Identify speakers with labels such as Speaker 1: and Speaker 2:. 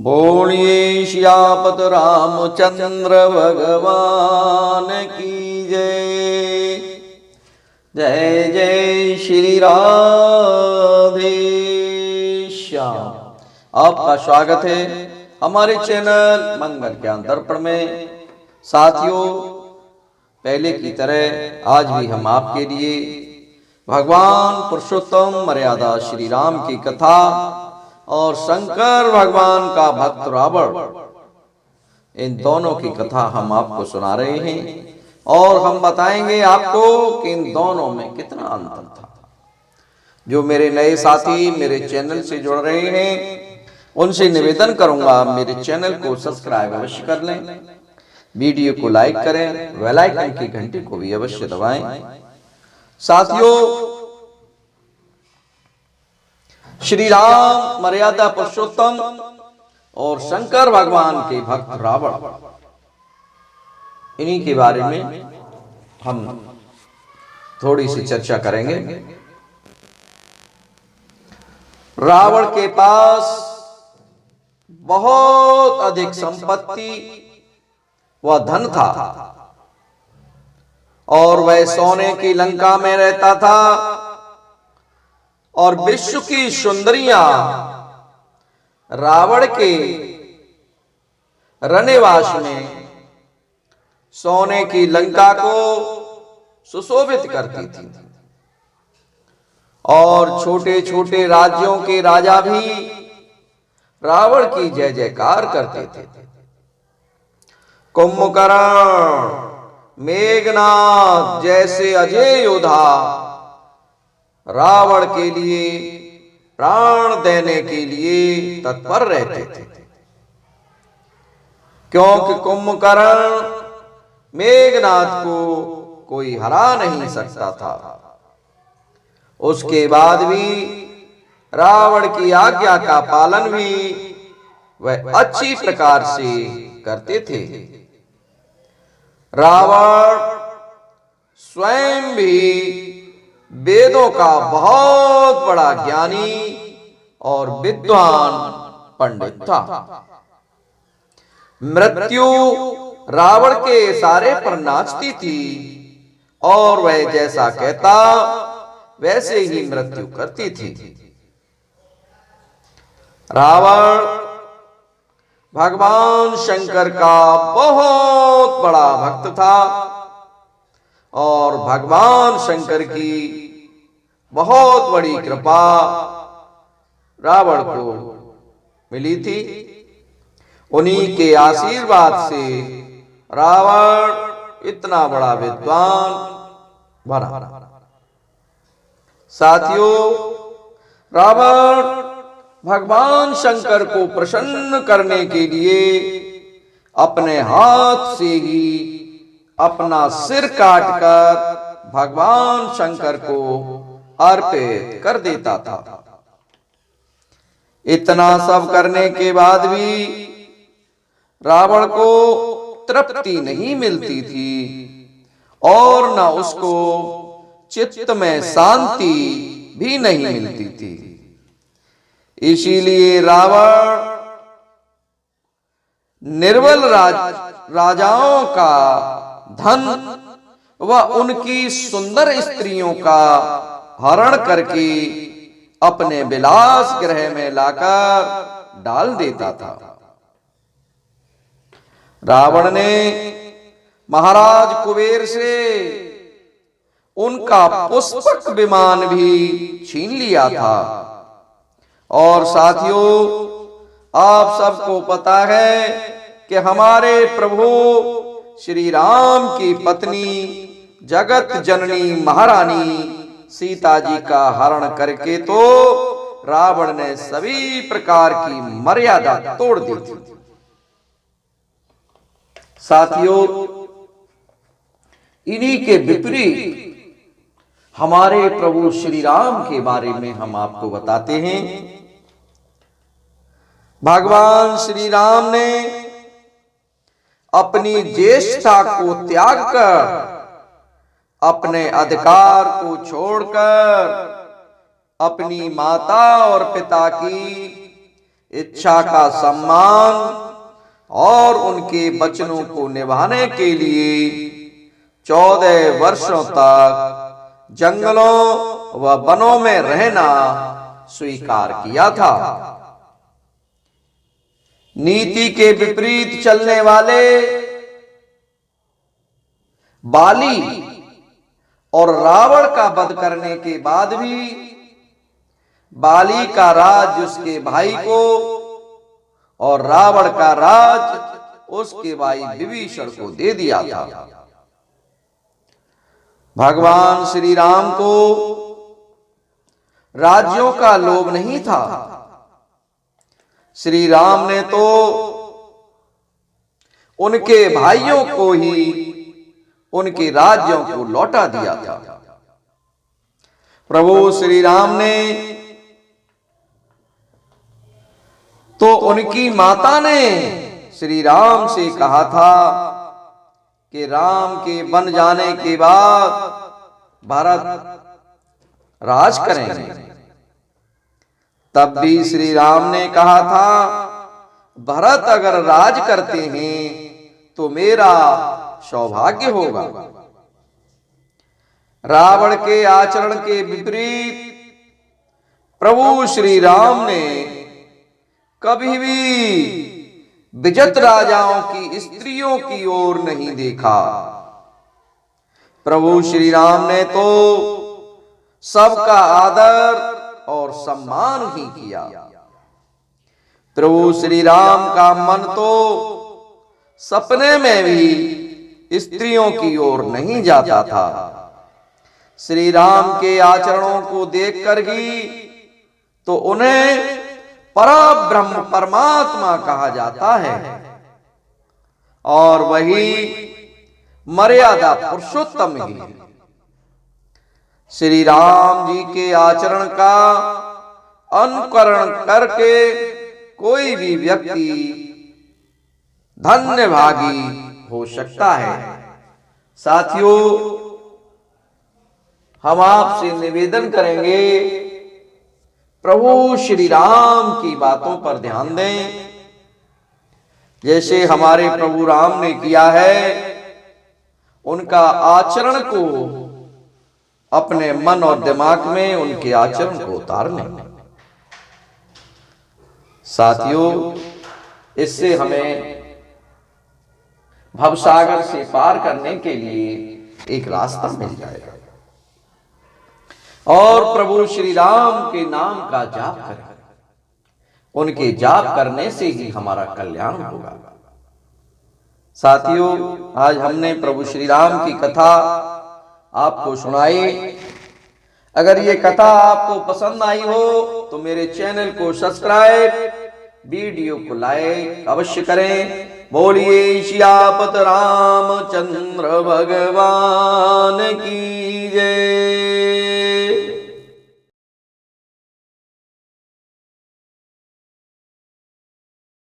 Speaker 1: बोलिए सियापत रामचंद्र भगवान की जय। जय जय श्री राधे श्याम। आपका स्वागत है हमारे चैनल मंगल ज्ञान दर्पण में। साथियों, पहले की तरह आज भी हम आपके लिए भगवान पुरुषोत्तम मर्यादा श्री राम की कथा और शंकर भगवान का भक्त रावण, इन दोनों की कथा हम आपको सुना रहे हैं और हम बताएंगे आपको कि इन दोनों में कितना अंतर था। जो मेरे नए साथी मेरे चैनल से जुड़ रहे हैं उनसे निवेदन करूंगा मेरे चैनल को सब्सक्राइब अवश्य कर लें, वीडियो को लाइक करें, बेल आइकन की घंटी को भी अवश्य दबाएं। साथियों, श्री राम मर्यादा पुरुषोत्तम और शंकर भगवान के भक्त रावण, इन्हीं के बारे में हम थोड़ी सी चर्चा करेंगे। रावण के पास बहुत अधिक संपत्ति व धन था और वह सोने की लंका में रहता था और विश्व की सुंदरियां रावण के रनिवास में सोने की लंका को सुशोभित करती थी और छोटे छोटे राज्यों के राजा भी रावण की जय जयकार करते थे। कुंभकर्ण, मेघनाद जैसे अजय योद्धा रावण के लिए प्राण देने के लिए तत्पर रहते थे, क्योंकि कुंभकर्ण मेघनाद को कोई हरा नहीं सकता था। उसके बाद भी रावण की आज्ञा का पालन भी वह अच्छी प्रकार से करते थे। रावण स्वयं भी वेदों का बहुत बड़ा ज्ञानी और विद्वान पंडित था। मृत्यु रावण के इशारे पर नाचती थी और वह जैसा कहता वैसे ही मृत्यु करती थी। रावण भगवान शंकर का बहुत बड़ा भक्त था और भगवान शंकर की बहुत बड़ी कृपा रावण को मिली थी। उन्हीं के आशीर्वाद से रावण इतना बड़ा विद्वान बना। साथियों, रावण भगवान शंकर को प्रसन्न करने के लिए अपने हाथ से ही अपना सिर काटकर भगवान शंकर को अर्पित कर देता था। इतना सब करने के बाद भी रावण को तृप्ति नहीं मिलती थी और न उसको चित्त में शांति भी नहीं मिलती थी। इसीलिए रावण निर्बल राजाओं का धन व उनकी सुंदर स्त्रियों का हरण करके अपने विलास गृह में लाकर डाल देता था। रावण ने महाराज कुबेर से उनका पुष्पक विमान भी छीन लिया था। और साथियों, आप सबको पता है कि हमारे प्रभु श्री राम की पत्नी जगत जननी महारानी सीता जी का हरण करके तो रावण ने सभी प्रकार की मर्यादा तोड़ दी थी। साथियों, इन्हीं के विपरीत हमारे प्रभु श्री राम के बारे में हम आपको बताते हैं। भगवान श्री राम ने अपनी ज्येष्ठता को त्याग कर, अपने अधिकार को छोड़कर अपनी माता और पिता की इच्छा का सम्मान और उनके वचनों को निभाने के लिए 14 वर्षों तक जंगलों व वनों में रहना स्वीकार किया था। नीति के विपरीत चलने वाले बाली और रावण का वध करने के बाद भी बाली का राज उसके भाई को और रावण का राज उसके भाई विभीषण को दे दिया था। भगवान श्री राम को राज्यों का लोभ नहीं था। श्री राम ने तो उनके भाइयों को ही उनके राज्यों को लौटा दिया था। प्रभु श्री राम ने तो उनकी माता ने श्री राम से कहा था कि राम के बन जाने के बाद भरत राज करेंगे। तब भी श्री राम ने कहा था, भरत अगर राज करते हैं तो मेरा सौभाग्य होगा। रावण के आचरण के विपरीत प्रभु श्री राम ने कभी भी विजत राजाओं की स्त्रियों की ओर नहीं देखा। प्रभु श्री राम ने तो सबका आदर और सम्मान ही किया। प्रभु श्री राम का मन तो सपने में भी स्त्रियों की ओर नहीं जाता था। श्री राम के आचरणों को देखकर ही तो उन्हें परब्रह्म परमात्मा कहा जाता है और वही मर्यादा पुरुषोत्तम ही है। श्री राम जी के आचरण का अनुकरण करके कोई भी व्यक्ति धन्य भागी हो सकता है। साथियों, हम आपसे निवेदन करेंगे, प्रभु श्री राम की बातों पर ध्यान दें। जैसे हमारे प्रभु राम ने किया है, उनका आचरण को अपने मन और दिमाग में उनके आचरण को उतारने। साथियों, इससे हमें भवसागर से पार करने के लिए एक रास्ता मिल जाएगा और प्रभु श्री राम के नाम का जाप करें। उनके जाप करने से ही हमारा कल्याण होगा। साथियों, आज हमने प्रभु श्री राम की कथा आपको सुनाई। अगर ये कथा आपको पसंद आई हो तो मेरे चैनल को सब्सक्राइब, वीडियो को लाइक अवश्य करें। बोलिए सियापत रामचंद्र भगवान की जय।